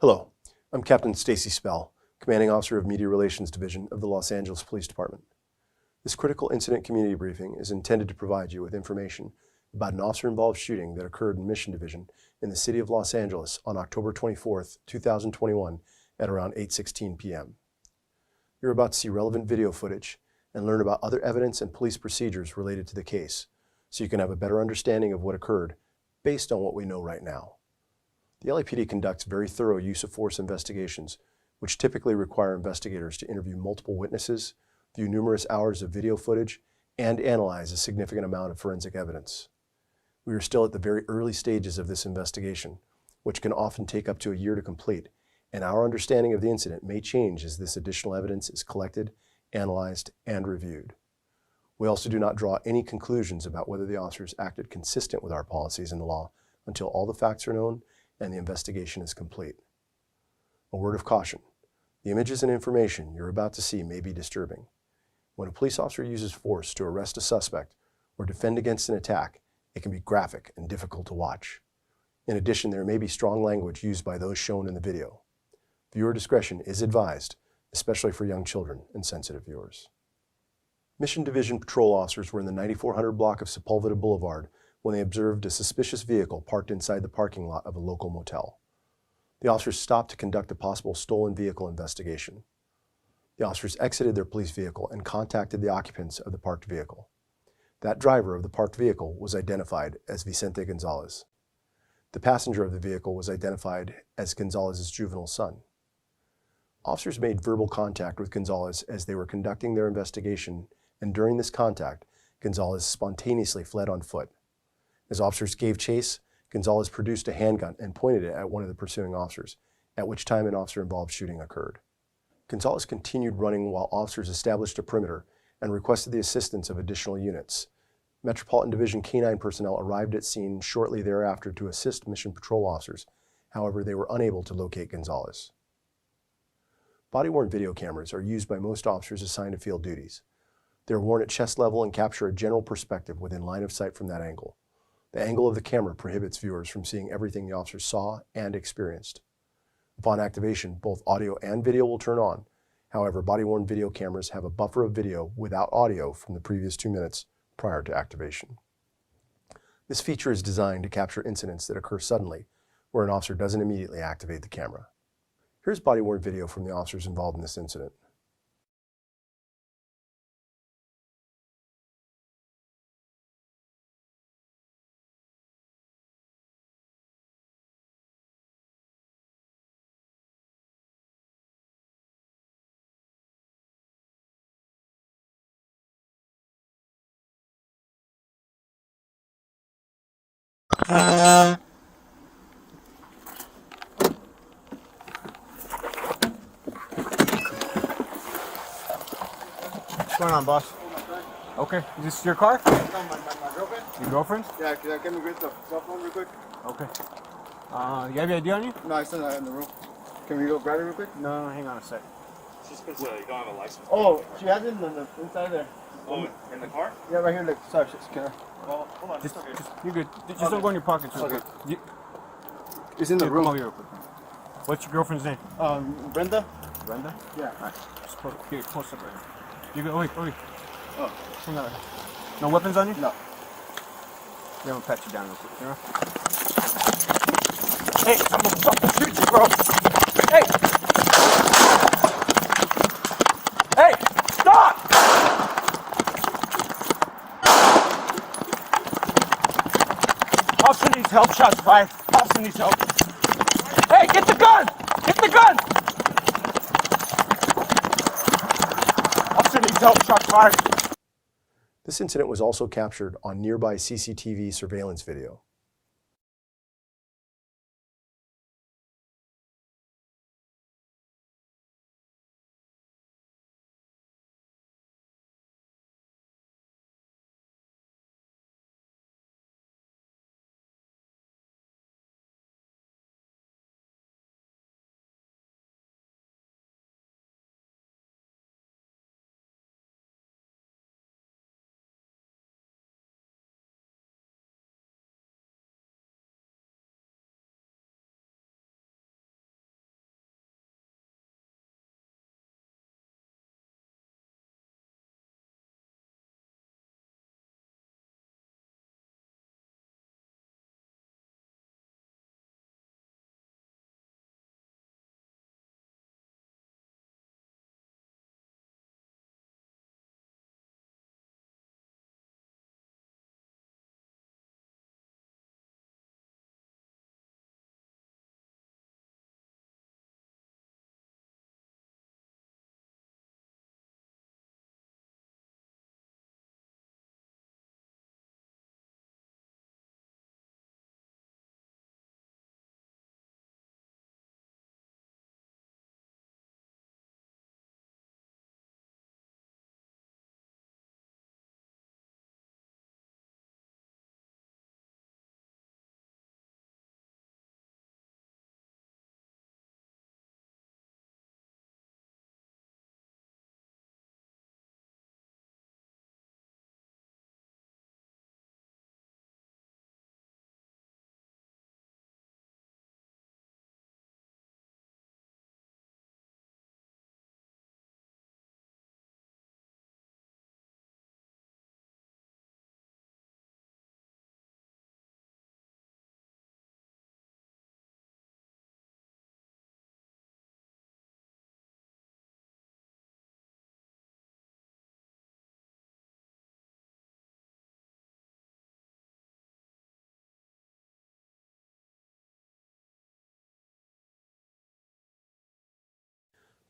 Hello, I'm Captain Stacy Spell, Commanding Officer of Media Relations Division of the Los Angeles Police Department. This critical incident community briefing is intended to provide you with information about an officer-involved shooting that occurred in Mission Division in the city of Los Angeles on October 24, 2021 at around 8:16 p.m. You're about to see relevant video footage and learn about other evidence and police procedures related to the case, so you can have a better understanding of what occurred based on what we know right now. The LAPD conducts very thorough use of force investigations, which typically require investigators to interview multiple witnesses, view numerous hours of video footage, and analyze a significant amount of forensic evidence. We are still at the very early stages of this investigation, which can often take up to a year to complete, and our understanding of the incident may change as this additional evidence is collected, analyzed, and reviewed. We also do not draw any conclusions about whether the officers acted consistent with our policies and the law until all the facts are known and the investigation is complete. A word of caution: the images and information you're about to see may be disturbing. When a police officer uses force to arrest a suspect or defend against an attack, it can be graphic and difficult to watch. In addition, there may be strong language used by those shown in the video. Viewer discretion is advised, especially for young children and sensitive viewers. Mission Division patrol officers were in the 9400 block of Sepulveda Boulevard when they observed a suspicious vehicle parked inside the parking lot of a local motel. The officers stopped to conduct a possible stolen vehicle investigation. The officers exited their police vehicle and contacted the occupants of the parked vehicle. That driver of the parked vehicle was identified as Vicente Gonzalez. The passenger of the vehicle was identified as Gonzalez's juvenile son. Officers made verbal contact with Gonzalez as they were conducting their investigation, and during this contact, Gonzalez spontaneously fled on foot. As officers gave chase, Gonzalez produced a handgun and pointed it at one of the pursuing officers, at which time an officer-involved shooting occurred. Gonzalez continued running while officers established a perimeter and requested the assistance of additional units. Metropolitan Division K-9 personnel arrived at scene shortly thereafter to assist mission patrol officers. However, they were unable to locate Gonzalez. Body-worn video cameras are used by most officers assigned to field duties. They are worn at chest level and capture a general perspective within line of sight from that angle. The angle of the camera prohibits viewers from seeing everything the officers saw and experienced. Upon activation, both audio and video will turn on. However, body-worn video cameras have a buffer of video without audio from the previous 2 minutes prior to activation. This feature is designed to capture incidents that occur suddenly, where an officer doesn't immediately activate the camera. Here's body-worn video from the officers involved in this incident. What's going on, boss? Okay, is this your car? No, my girlfriend? Your girlfriend? Yeah, can we get the cell phone real quick? Okay. You have your ID on you? No, I still not in the room. Can we go grab it real quick? No, hang on a sec. It's just because you don't have a license. Oh, she has it inside there. Oh, in the car? Yeah, right here. Look, sorry, can I? Well, hold on. Just, Okay. you're good. Just don't go in your pockets real Okay. quick. It's in the Come over room. here real quick. What's your girlfriend's name? Brenda? Brenda? Yeah. Alright, just get close up right here. You go, wait. Oh. Hang on. No weapons on you? No. Yeah, I'm gonna pat you down real quick, you know? Hey, I'm gonna fucking shoot you, bro! Hey! Hey! Stop! Officer needs help, shots fired. Officer needs help. Hey, get the gun! Get the gun! Officer needs help, shots fired. This incident was also captured on nearby CCTV surveillance video.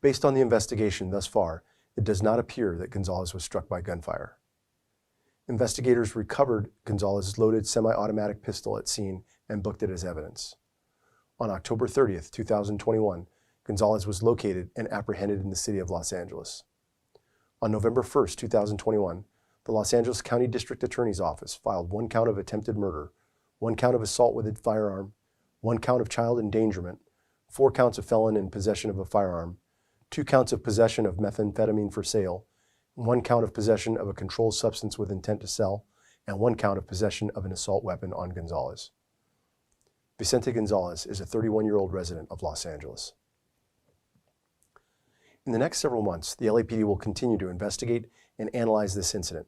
Based on the investigation thus far, it does not appear that Gonzalez was struck by gunfire. Investigators recovered Gonzalez's loaded semi-automatic pistol at scene and booked it as evidence. On October 30th, 2021, Gonzalez was located and apprehended in the city of Los Angeles. On November 1st, 2021, the Los Angeles County District Attorney's Office filed 1 count of attempted murder, 1 count of assault with a firearm, 1 count of child endangerment, 4 counts of felon in possession of a firearm, 2 counts of possession of methamphetamine for sale, 1 count of possession of a controlled substance with intent to sell, and 1 count of possession of an assault weapon on Gonzalez. Vicente Gonzalez is a 31-year-old resident of Los Angeles. In the next several months, the LAPD will continue to investigate and analyze this incident.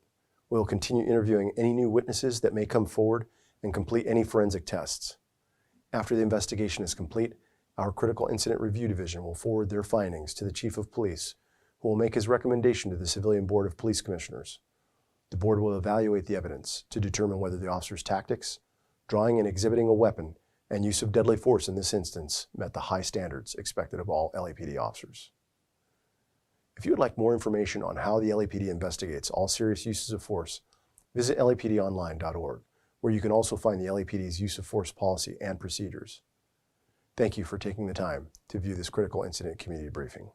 We will continue interviewing any new witnesses that may come forward and complete any forensic tests. After the investigation is complete, our Critical Incident Review Division will forward their findings to the Chief of Police, who will make his recommendation to the Civilian Board of Police Commissioners. The board will evaluate the evidence to determine whether the officer's tactics, drawing and exhibiting a weapon, and use of deadly force in this instance met the high standards expected of all LAPD officers. If you would like more information on how the LAPD investigates all serious uses of force, visit lapdonline.org, where you can also find the LAPD's use of force policy and procedures. Thank you for taking the time to view this Critical Incident Community Briefing.